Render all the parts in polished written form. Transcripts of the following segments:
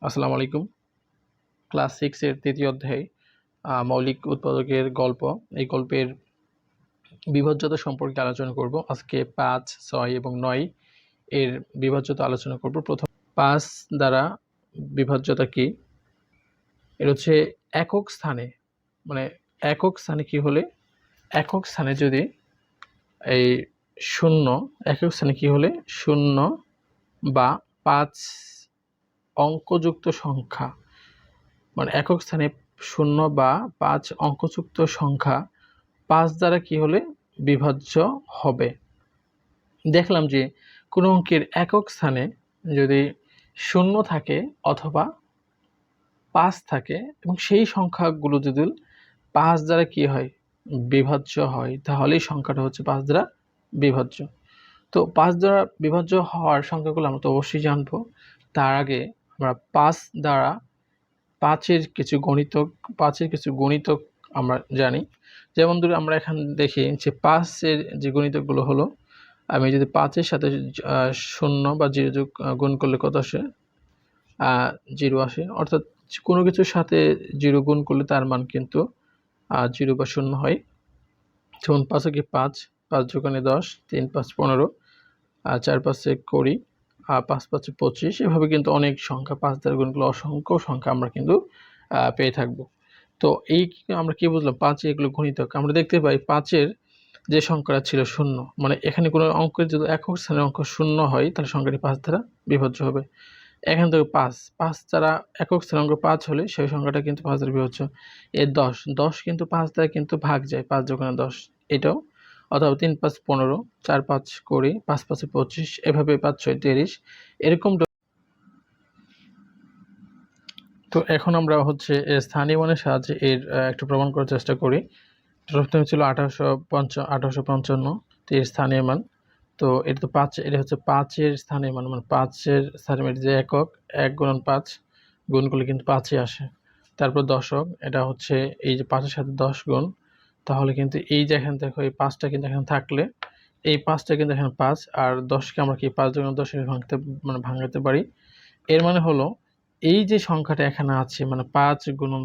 আসসালামু আলাইকুম। ক্লাস 6 এর তৃতীয় অধ্যায় মৌলিক উৎপাদকের গল্প। এই গল্পের বিভাজ্যতা সম্পর্কে আলোচনা করব। আজকে 5, 6 এবং 9 এর বিভাজ্যতা আলোচনা করব। প্রথম 5 দ্বারা বিভাজ্যতা কি? এটা হচ্ছে একক স্থানে, মানে একক স্থানে কি হলে, একক স্থানে যদি এই একক স্থানে কি হলে 0 বা 5 অঙ্কযুক্ত সংখ্যা, মানে একক স্থানে 0 বা 5 অঙ্কযুক্ত সংখ্যা 5 দ্বারা কি হলে বিভাজ্য হবে। দেখলাম যে কোনো অঙ্কের একক স্থানে যদি 0 থাকে অথবা 5 থাকে এবং সেই সংখ্যাগুলো যদি 5 দ্বারা কি হয়, বিভাজ্য হয়, তাহলে এই সংখ্যাটা হচ্ছে 5 দ্বারা বিভাজ্য। তো 5 দ্বারা বিভাজ্য হওয়ার সংখ্যাগুলো আমরা তো অবশ্যই জানবো। তার আগে আমরা 5 দ্বারা 5 এর কিছু গণিতক আমরা জানি। যেমন ধরুন আমরা এখানে দেখি যে 5 এর যে গণিতকগুলো হলো, আমি যদি 5 এর সাথে 0 বা 0 যোগ গুণ করলে কত আসে? 0 আসে। অর্থাৎ কোনো কিছুর সাথে 0 গুণ করলে তার মান কিন্তু 0 বা 0 হয়। যেমন 5 একে 5, 5 যোগ 10, 3 5 15, 4 5 20, 5 5 25। এভাবে কিন্তু অনেক সংখ্যা 5 দ্বারা গুণ করলে অসংখ্য সংখ্যা আমরা কিন্তু পেয়ে থাকবো। তো এই আমরা কি বুঝলাম? 5 এগুলো গুণিতক। আমরা দেখতে পাই 5 এর যে সংখ্যাটা ছিল 0, মানে এখানে কোনো অঙ্কের যদি একক স্থানের অঙ্ক 0 হয় তাহলে সংখ্যাটি 5 দ্বারা বিভাজ্য হবে। এখান থেকে 5 দ্বারা একক স্থানের অঙ্ক 5 হলে সেই সংখ্যাটা কিন্তু 5 দ্বারা বিভাজ্য। 10 কিন্তু 5 দ্বারা কিন্তু ভাগ যায়, 5 যোগ 10 এটাও। অথবা 3 5 15, 4 5 20, 5 5 25, এভাবে 5 6 30 এরকম। তো এখন আমরা হচ্ছে স্থানীয় মানের সাহায্যে এর একটু প্রমাণ করার চেষ্টা করি। প্রথমে ছিল 1855, তো এর স্থানীয় মান। তো এটা তো 5, এটা হচ্ছে 5 এর স্থানীয় মান, মানে 5 এর স্থানীয় মান যে একক, 1 গুণন 5 গুণ করলে কিন্তু 5 ই আসে। তারপর দশক, এটা হচ্ছে এই যে 5 এর সাথে 10 গুণ, তাহলে কিন্তু এই যে এখানে দেখো এই 5টা কিন্তু এখানে থাকলে এই 5টা কিন্তু এখানে 5, আর 10কে আমরা কি 5 গুণন 10 এ ভাঙাতে পারি। এর মানে হলো এই যে সংখ্যাটা এখানে আছে, মানে 5 গুণন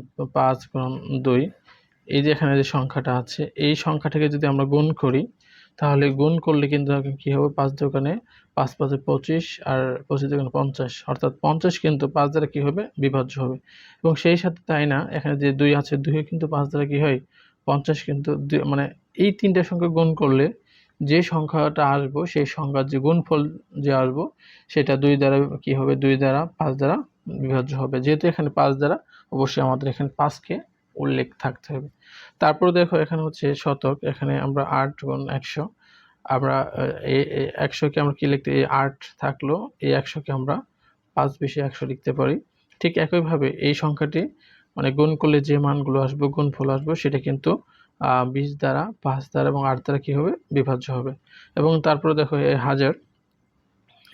2, এই যে এখানে যে সংখ্যাটা আছে এই সংখ্যাটাকে যদি আমরা গুণ করি, তাহলে গুণ করলে কিন্তু কি হবে, 5 দোকানে 5 5 25 আর 25 দোকানে 50, অর্থাৎ 50 কিন্তু 5 দ্বারা কি হবে, বিভাজ্য হবে। এবং সেই সাথে তাই না, এখানে যে 2 আছে 2 কিন্তু 5 দ্বারা কি হয়, 50 কিন্তু মানে এই তিনটা সংখ্যা গুণ করলে যে সংখ্যাটা আসবো সেই সংখ্যার যে গুণফল যে আসবো সেটা 2 দ্বারা কি হবে, 2 দ্বারা 5 দ্বারা বিভাজ্য হবে। যেহেতু এখানে 5 দ্বারা, অবশ্যই আমাদের এখানে 5 কে উল্লেখ থাকতে হবে। তারপরে দেখো এখানে হচ্ছে শতক, এখানে আমরা 8 গুণ 100, আমরা এই 100 কে আমরা কি লিখতে, এই 8 থাকলো, এই 100 কে আমরা 5 বেশি 100 লিখতে পারি। ঠিক একইভাবে এই সংখ্যাটি মানে গুণ করলে যে মানগুলো আসবে, গুণফল আসবে, সেটা কিন্তু 20 দ্বারা, 5 দ্বারা এবং 8 দ্বারা কি হবে, বিভাজ্য হবে। এবং তারপরে দেখো এই হাজার,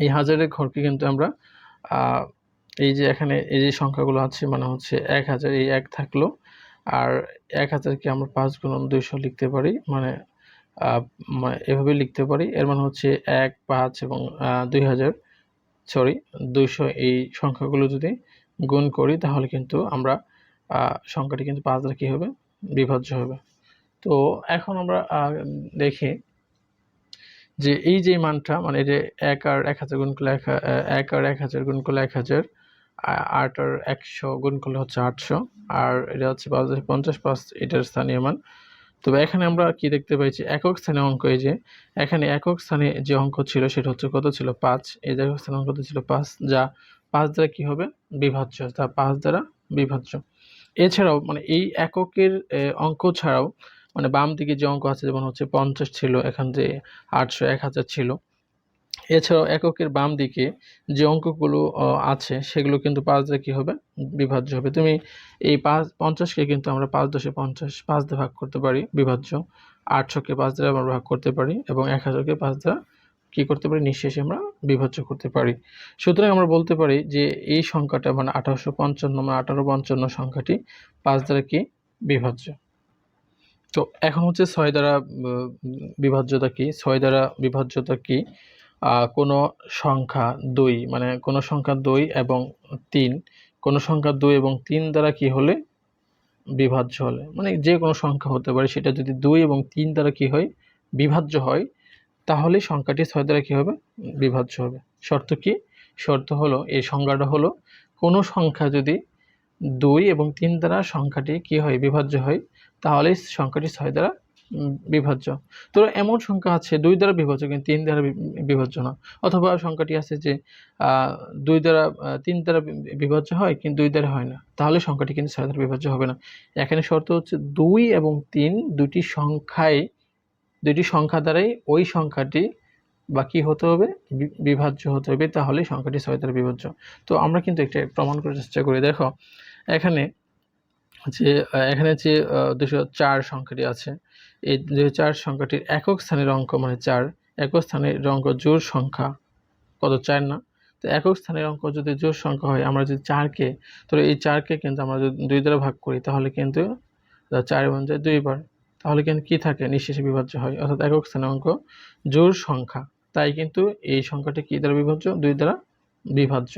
এই হাজারের ঘরকে কিন্তু আমরা এই যে এখানে এই যে সংখ্যাগুলো আছে, মানে হচ্ছে 1000, এই 1 থাকলো, আর 1000 কে আমরা 5 গুণন 200 লিখতে পারি, মানে এভাবে লিখতে পারি। এর মানে হচ্ছে 1 5 এবং 2000, সরি 200, এই সংখ্যাগুলো যদি গুণ করি তাহলে কিন্তু আমরা সংখ্যাটি কিন্তু 5 দ্বারা কি হবে, বিভাজ্য হবে। তো এখন আমরা দেখি যে এই যে মানটা, মানে এই যে 1 আর 1000 গুণ করলে 1 আর 1000 গুণ করলে 1000, 8 আর 100 গুণ করলে হচ্ছে 800, আর এটা হচ্ছে 5 50, 5 এটার স্থানীয় মান। তবে এখানে আমরা কি দেখতে পাইছি, একক স্থানে অঙ্ক, এই যে এখানে একক স্থানে যে অঙ্ক ছিল সেটা হচ্ছে কত ছিল, 5। এই যে একক স্থানে অঙ্ক ছিল 5, যা 5 দ্বারা কি হবে, বিভাজ্য, তা 5 দ্বারা বিভাজ্য। এছাড়াও মানে এই এককের অঙ্ক ছাড়াও, মানে বাম দিকে যে অঙ্ক আছে, যেমন হচ্ছে 50 ছিল, এখান যে 800, 1000 ছিল, এছাড়াও এককের বাম দিকে যে অঙ্কগুলো আছে সেগুলো কিন্তু 5 দ্বারা কি হবে, বিভাজ্য হবে। তুমি এই 50 কে কিন্তু আমরা 5 10 50, 5 দিয়ে ভাগ করতে পারি, বিভাজ্য। 800 কে 5 দ্বারা আমরা ভাগ করতে পারি, এবং 1000 কে 5 দ্বারা কি করতে পারি, নিঃশেষে আমরা বিভাজ্য করতে পারি। সুতরাং আমরা বলতে পারি যে এই সংখ্যাটা, মানে 1855, মানে 1855 সংখ্যাটি 5 দ্বারা কি, বিভাজ্য। তো এখন হচ্ছে 6 দ্বারা বিভাজ্যতা কি? 6 দ্বারা বিভাজ্যতা কি? কোনো সংখ্যা 2, মানে কোনো সংখ্যা 2 এবং 3 কোনো সংখ্যা 2 এবং 3 দ্বারা কি হলে বিভাজ্য হলে, মানে যে কোনো সংখ্যা হতে পারে, সেটা যদি 2 এবং 3 দ্বারা কি হয় বিভাজ্য হয়, তাহলে সংখ্যাটি 6 দ্বারা কি হবে বিভাজ্য হবে। শর্ত কি? শর্ত হলো, এই সংজ্ঞাটা হলো, কোনো সংখ্যা যদি 2 এবং 3 দ্বারা সংখ্যাটি কি হয় বিভাজ্য হয়, তাহলে সংখ্যাটি 6 দ্বারা বিভাজ্য। তো এমন সংখ্যা আছে 2 দ্বারা বিভাজ্য কিন্তু 3 দ্বারা বিভাজ্য না, অথবা সংখ্যাটি আছে যে 2 দ্বারা 3 দ্বারা বিভাজ্য হয় কিন্তু 2 দ্বারা হয় না, তাহলে সংখ্যাটি কিন্তু 6 দ্বারা বিভাজ্য হবে না। এখানে শর্ত হচ্ছে 2 এবং 3 দুটি সংখ্যা দ্বারাই ওই সংখ্যাটি বা কি হতে হবে বিভাজ্য হতে হবে, তাহলে সংখ্যাটি 6 দ্বারা বিভাজ্য। তো আমরা কিন্তু একটা প্রমাণ করার চেষ্টা করি। দেখো এখানে যে 204 সংখ্যাটি আছে, এই 204 সংখ্যাটির একক স্থানের অঙ্ক মানে 4, একক স্থানের অঙ্ক জোড় সংখ্যা কত 4 না? তো একক স্থানের অঙ্ক যদি জোড় সংখ্যা হয়, আমরা যদি 4কে, তো এই 4কে কিন্তু আমরা যদি 2 দ্বারা ভাগ করি, তাহলে কিন্তু 4 বন যায় 2 বার, তাহলে কিন্তু কি থাকে নিঃশেষে বিভাজ্য হয়, অর্থাৎ একক স্থানের অঙ্ক জোড় সংখ্যা। তাই কিন্তু এই সংখ্যাটি কি দ্বারা বিভাজ্য? 2 দ্বারা বিভাজ্য।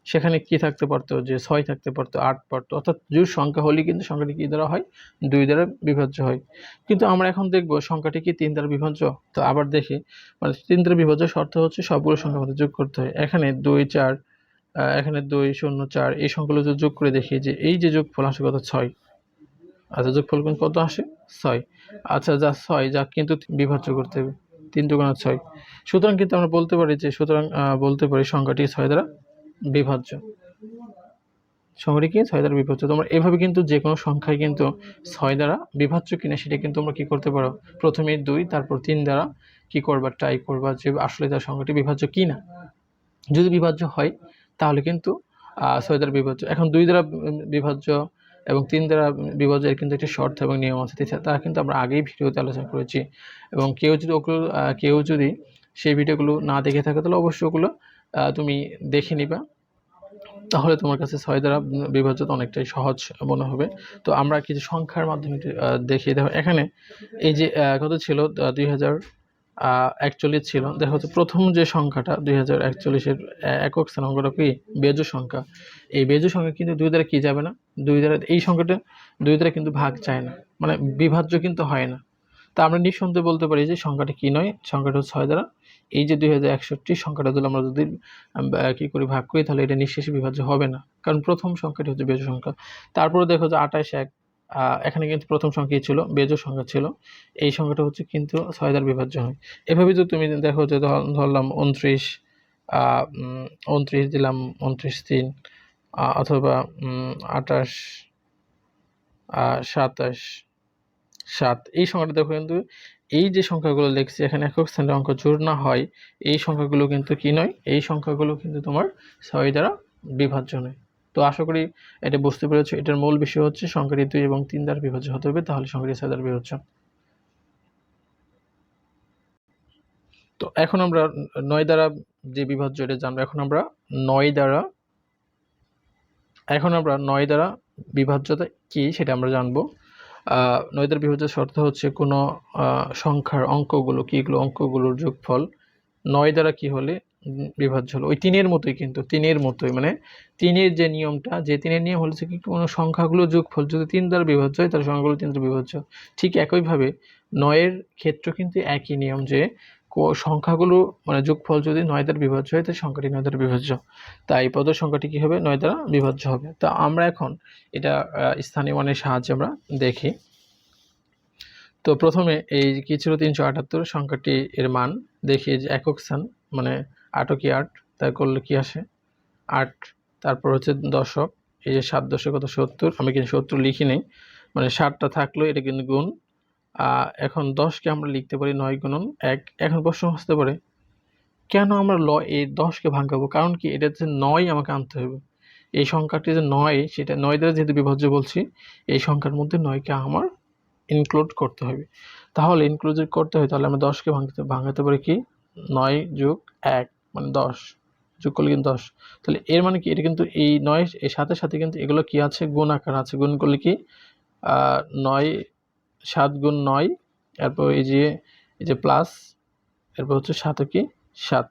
সেখানে কি থাকতে পারতো, যে 6 থাকতে পারতো, 8 পারতো, অর্থাৎ জোড় সংখ্যা হলে কিন্তু সংখ্যাটি কি দ্বারা হয় 2 দ্বারা বিভাজ্য হয়। কিন্তু আমরা এখন দেখব সংখ্যাটি কি 3 দ্বারা বিভাজ্য। তো আবার দেখি, মানে 3 দ্বারা বিভাজ্য শর্ত হচ্ছে সবগুলো সংখ্যার মধ্যে যোগ করতে হয়। এখানে 2 4, এখানে 2 0 4, এই সংখ্যাগুলো যদি যোগ করে দেখি যে এই যে যোগফল আসে কত 6। আচ্ছা, যোগফল কত আসে 6। আচ্ছা, যা 6 যা কিন্তু বিভাজ্য করতে হবে, 3 2 6। সুতরাং কিন্তু আমরা বলতে পারি যে সংখ্যাটি 6 দ্বারা বিভাজ্য। সংখ্যাটি কি 6 দ্বারা বিভাজ্য। তোমরা এভাবে কিন্তু যে কোনো সংখ্যায় কিন্তু 6 দ্বারা বিভাজ্য কিনা সেটা কিন্তু তোমরা কি করতে পারো, প্রথমে 2 তারপর 3 দ্বারা কি করবা, ট্রাই করবা যে আসলে তার সংখ্যাটি বিভাজ্য কিনা। যদি বিভাজ্য হয় তাহলে কিন্তু 6 দ্বারা বিভাজ্য। এখন 2 দ্বারা বিভাজ্য এবং 3 দ্বারা বিভাজ্য এর কিন্তু একটি শর্ত এবং নিয়ম আছে, তা কিন্তু আমরা আগেই ভিডিওতে আলোচনা করেছি। এবং কেউ যদি সেই ভিডিওগুলো না দেখে থাকে, তাহলে অবশ্যই ওগুলো তুমি দেখে নিবা, তাহলে তোমার কাছে 6 দ্বারা বিভাজ্যতা অনেকটাই সহজ মনে হবে। তো আমরা কিছু সংখ্যার মাধ্যমে দেখিয়ে দেব। এখানে এই যে কত ছিল 2041 ছিল। দেখো তো প্রথম যে সংখ্যাটা 2041-এর একক স্থান অঙ্কটা কি বেজোড় সংখ্যা। এই বেজোড় সংখ্যা কিন্তু 2 দ্বারা কি যাবে না, 2 দ্বারা এই সংখ্যাটা 2 দ্বারা কিন্তু ভাগ যায় না, মানে বিভাজ্য কিন্তু হয় না। তা আমরা নিঃসন্দেহে বলতে পারি যে সংখ্যাটা কি নয়, সংখ্যাটা 6 দ্বারা, এই যে 2061 সংখ্যাটা যদি আমরা যদি কি করি ভাগ করি, তাহলে এটা নিঃশেষে বিভাজ্য হবে না, কারণ প্রথম সংখ্যাটি হচ্ছে বেজোড় সংখ্যা। তারপরে দেখো যে 28 1, এখানে কিন্তু প্রথম সংখ্যাই ছিল, বেজোড় সংখ্যা ছিল, এই সংখ্যাটা হচ্ছে কিন্তু 6 দ্বারা বিভাজ্য হয়। এভাবে যদি তুমি দেখো যে ধরলাম 29, 29 দিলাম 29 3, অথবা 28 27 7, এই সংখ্যাটা দেখো কিন্তু এই যে সংখ্যাগুলো লিখছি এখানে একক স্থানের অঙ্ক জোড় না হয়, এই সংখ্যাগুলো কিন্তু কি নয়, এই সংখ্যাগুলো কিন্তু তোমার 6 দ্বারা বিভাজ্য নয়। তো আশা করি এটা বুঝতে পেরেছো। এটার মূল বিষয় হচ্ছে সংখ্যাটি 2 এবং 3 দ্বারা বিভাজ্য হতে হবে, তাহলে সংখ্যাটি 6 দ্বারা বিভাজ্য। তো এখন আমরা 9 দ্বারা যে বিভাজ্য এটা জানবো। এখন আমরা 9 দ্বারা বিভাজ্যতা কি সেটা আমরা জানবো। 9 দ্বারা বিভাজ্য শর্ত হচ্ছে কোনো সংখ্যার অঙ্কগুলোর যোগফল 9 দ্বারা কি হলে বিভাজ্য হলো। ওই 3-এর মতোই, কিন্তু 3-এর মতোই, মানে 3-এর যে নিয়মটা, যে 3-এর নিয়ম হচ্ছে কি কোনো সংখ্যাগুলোর যোগফল যদি 3 দ্বারা বিভাজ্য হয়, তাহলে সংখ্যাগুলো 3 দ্বারা বিভাজ্য। ঠিক একইভাবে 9-এর ক্ষেত্রে কিন্তু একই নিয়ম, যে সংখ্যাগুলো মানে যোগফল যদি 9 দ্বারা বিভাজ্য হয়, তাহলে সংখ্যাটি 9 দ্বারা বিভাজ্য। তাই পদ সংখ্যাটি কি হবে 9 দ্বারা বিভাজ্য হবে। তো আমরা এখন এটা স্থানীয় মানের সাহায্যে আমরা দেখি। তো প্রথমে এই কি ছিল 378 সংখ্যাটি এর মান দেখি, যে একক স্থান মানে 8 কি 8, তাই করলে কি আসে 8। তারপর হচ্ছে দশক, এই যে 7 দশক কত 70, আমি কিন্তু 70 লিখি নেই, মানে 7টা থাকলো, এটা কিন্তু গুণ। এখন 10কে আমরা লিখতে পারি 9 গুণন 1। এখন প্রশ্ন আসতে পারে কেন আমরা এই 10কে ভাঙাবো, কারণ কি এটা হচ্ছে 9 আমাকে আনতে হবে। এই সংখ্যাটি যে 9, সেটা 9 দ্বারা যেহেতু বিভাজ্য বলছি, এই সংখ্যার মধ্যে 9কে আমার ইনক্লুড করতে হবে। তাহলে ইনক্লুড করতে হয়, তাহলে আমরা 10কে ভাঙাতে পারি কি 9 যোগ 1 মানে 10, যোগ করলে কিন্তু 10। তাহলে এর মানে কি, এটা কিন্তু এই 9 এর সাথে সাথে কিন্তু এগুলো কি আছে গুণ আকার আছে, গুণ করলে কি 9 7 গুণ 9, এরপর এই যে প্লাস, এরপর হচ্ছে 7 কি 7।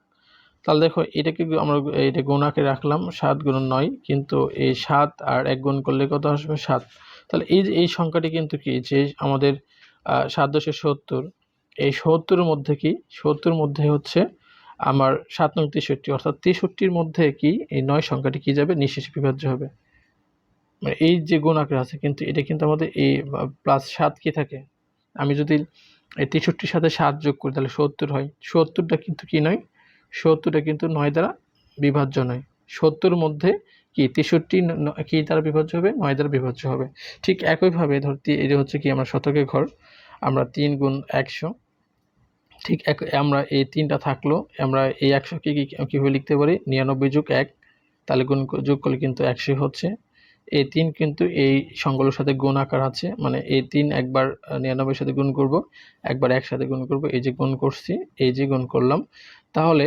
তাহলে দেখো এটাকে আমরা এটা গুণাকে রাখলাম 7 × 9, কিন্তু এই 7 আর 1 গুণ করলে কত আসবে 7। তাহলে এই যে এই সংখ্যাটি কিন্তু কি যে আমাদের 7 × 10 = 70, এই 70 এর মধ্যে কি 70 এর মধ্যে হচ্ছে আমার 7 নং 63, অর্থাৎ 63 এর মধ্যে কি এই 9 সংখ্যাটি কি যাবে নিঃশেষে বিভাজ্য হবে। মানে এই যে গুণ আকারে আছে কিন্তু এটা কিন্তু আমাদের এই +7 কি থাকে, আমি যদি এই 63 সাথে 7 যোগ করি তাহলে 70 হয়। 70টা কিন্তু কি নয়, 70টা কিন্তু 9 দ্বারা বিভাজ্য নয়। 70 এর মধ্যে কি 63 কি দ্বারা বিভাজ্য হবে, 9 দ্বারা বিভাজ্য হবে। ঠিক একইভাবে ধরতে এটা হচ্ছে কি আমরা শতকের ঘর, আমরা 3 × 100, ঠিক আমরা এই 3টা থাকলো, আমরা এই 100 কে কিভাবে লিখতে পারি 99 + 1, তাহলে যোগ করলে কিন্তু 100 হচ্ছে। এই 3 কিন্তু এই সংখ্যাগুলোর সাথে গুণ আকার আছে, মানে এই 3 একবার 99 এর সাথে গুণ করব, একবার 1 সাথে গুণ করব, এই যে গুণ করছি, এই যে গুণ করলাম। তাহলে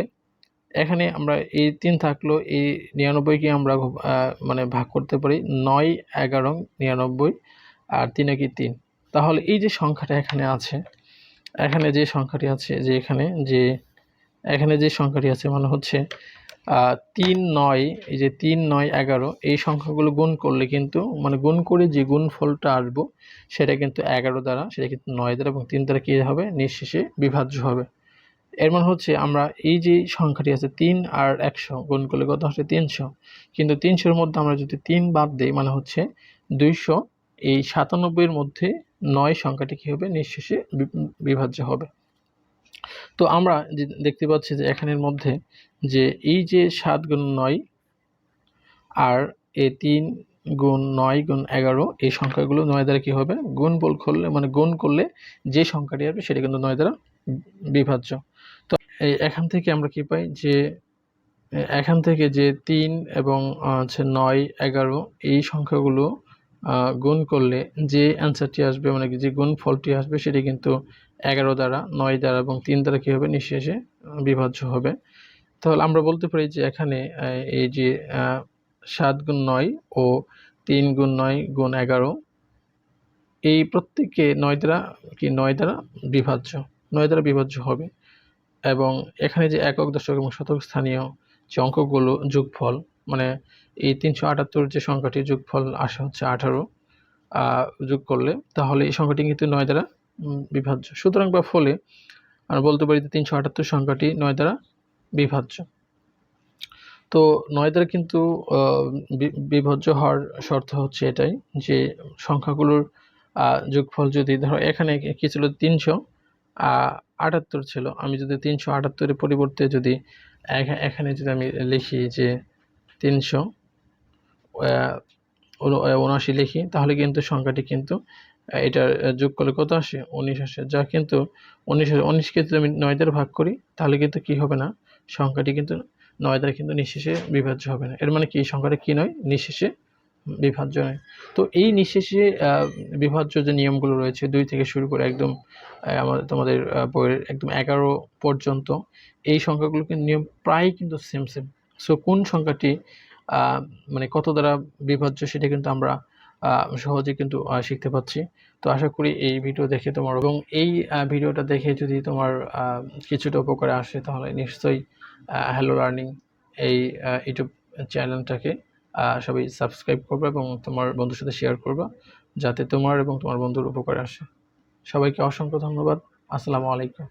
এখানে আমরা এই 3 থাকলো, এই 99 কে আমরা মানে ভাগ করতে পারি 9, 11, 99 আর 3 কি 3। তাহলে এই যে সংখ্যাটা এখানে আছে, এখানে যে সংখ্যাটি আছে, যে এখানে যে সংখ্যাটি আছে মানে হচ্ছে 3, 9, এই যে 3, 9, 11 এই সংখ্যাগুলো গুণ করলে কিন্তু মানে গুণ করে যে গুণফলটা আসবো সেটা কিন্তু 11 দ্বারা, সেটা কিন্তু 9 দ্বারা এবং 3 দ্বারা কি হবে নিঃশেষে বিভাজ্য হবে। এর মানে হচ্ছে আমরা এই যে সংখ্যাটি আছে 3 আর 100 গুণ করলে কত আসে 300, কিন্তু 300 এর মধ্যে আমরা যদি 3 বাদ দেই মানে হচ্ছে 200, এই 97 এর মধ্যে 9 সংখ্যাটি কি হবে নিঃশেষে বিভাজ্য হবে। তো আমরা দেখতে পাচ্ছি যে এখানের মধ্যে যে এই যে 7 × 9 আর এই 3 × 9 × 11 এই সংখ্যাগুলো 9 দ্বারা কি হবে গুণফল করলে, মানে গুণ করলে যে সংখ্যাটি আসবে সেটা কিন্তু 9 দ্বারা বিভাজ্য। তো এখান থেকে আমরা কি পাই যে এখান থেকে যে 3 এবং হচ্ছে 9, 11 এই সংখ্যাগুলো গুণ করলে যে অ্যান্সারটি আসবে, মানে যে গুণফলটি আসবে সেটি কিন্তু 11 দ্বারা, 9 দ্বারা এবং 3 দ্বারা কি হবে নিঃশেষে বিভাজ্য হবে। তাহলে আমরা বলতে পারি যে এখানে এই যে 7 × 9 ও 3 × 9 × 11 এই প্রত্যেককে 9 দ্বারা কি 9 দ্বারা বিভাজ্য, 9 দ্বারা বিভাজ্য হবে। এবং এখানে যে একক, দশক এবং শতক স্থানীয় যে অঙ্কগুলো যোগফল, মানে এই 378 যে সংখ্যাটি যোগফল আসে হচ্ছে 18 যোগ করলে, তাহলে এই সংখ্যাটি কিন্তু 9 দ্বারা বিভাজ্য। সুতরাং বা ফলে আমরা বলতে পারি যে 378 সংখ্যাটি 9 দ্বারা বিভাজ্য। তো 9 দ্বারা কিন্তু বিভাজ্য হওয়ার শর্ত হচ্ছে এটাই যে সংখ্যাগুলোর যোগফল যদি ধরো এখানে কি ছিল 378 ছিল, আমি যদি 378 এর পরিবর্তে যদি এখানে যদি আমি লিখি যে 379 লিখি, তাহলে কিন্তু সংখ্যাটি কিন্তু এটার যোগ করলে কত আসে 19 আসে, যা কিন্তু 19কে যদি আমি 9 দ্বারা ভাগ করি তাহলে কিন্তু কি হবে না, সংখ্যাটি কিন্তু 9 দ্বারা কিন্তু নিঃশেষে বিভাজ্য হবে না। এর মানে কি সংখ্যাটা কি নয় নিঃশেষে বিভাজ্য নয়। তো এই নিঃশেষে বিভাজ্য যে নিয়মগুলো রয়েছে 2 থেকে শুরু করে একদম তোমাদের বইয়ের একদম 11 পর্যন্ত এই সংখ্যাগুলো কিন্তু নিয়ম প্রায় কিন্তু সেম। সো কোন সংখ্যাটি মানে কত দ্বারা বিভাজ্য সেটা কিন্তু আমরা সহজে কিন্তু শিখতে পাচ্ছি। তো আশা করি এই ভিডিও দেখে তোমার এবং এই ভিডিওটা দেখে যদি তোমার কিছুটা উপকারে আসে তাহলে নিশ্চয়ই হ্যালো লার্নিং এই ইউটিউব চ্যানেলটাকে সবাই সাবস্ক্রাইব করবে এবং তোমার বন্ধুর সাথে শেয়ার করবা যাতে তোমার এবং তোমার বন্ধুর উপকারে আসে। সবাইকে অসংখ্য ধন্যবাদ। আসসালামু আলাইকুম।